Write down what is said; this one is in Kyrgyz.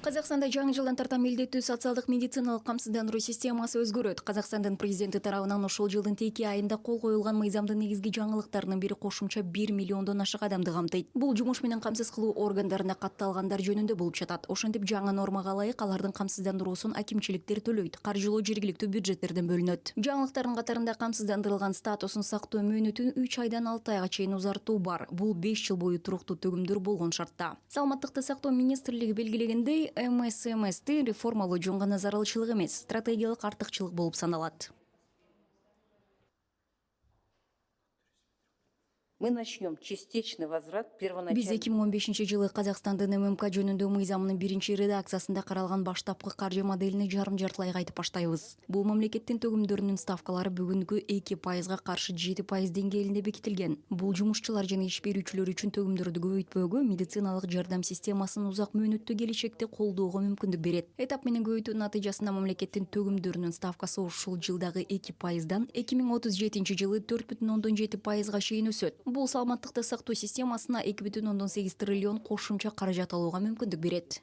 Қазақстанда жаңы жылдан тарта милдеттүү социалдык медициналык камсыздандыруу системасы өзгөрөт. Қазақстандын президенти тарабынан ушул жылдын тейки айында кол коюлган мыйзамдын негизги жаңылыктарынын бири кошумча 1 миллиондон ашык адамды камтыйт. Бул жумуш менен камсыз кылуу органдарына катталгандар жөнүндө болуп жатат. Ошентип жаңы нормага ылайык алардын камсыздандыруусун акимчиликтер төлөйт. Каржылоо жергиликтүү бюджеттерден бөлүнөт. Жаңылыктардын катарында камсыздандырылган статусун сактоо мөөнөтүн 3 айдан 6 айга чейин узартуу бар. Бул 5 жыл бою туруктуу төгүмдөр болгон шартта. Саламаттыкты сактоо министрлиги белгилегендей, МСМСти реформалоо жонго назаралчылык эмес, стратегиялык артыкчылык болуп саналат. Мы начнем частичный возврат первоначально. Биз 2015-жылы Казакстандын ММК жөнүндө мыйзамынын биринчи редакциясында каралган баштапкы каржы моделини жарым-жартылай кайтып баштайбыз. Бул мамлекеттин төгүмдөрүнүн ставкалары бүгүнкү 2%га каршы 7% деңгээлинде бекитилген. Бул жумушчулар жана иш берүүчүлөр үчүн төгүмдөрдү көбөйтпөөгө, медициналык жардам системасын узак мөөнөттүү келечекте колдоого мүмкүндүк берет. Этап менен көбөйтүүнүн натыйжасында мамлекеттин төгүмдөрүнүн ставкасы ушул жылдагы 2%дан 2037-жылы 4,7%га чейин өсөт. Бул саламаттыкты сактоо системасына 2,8 триллион кошумча каражат алууга мүмкүндүк берет.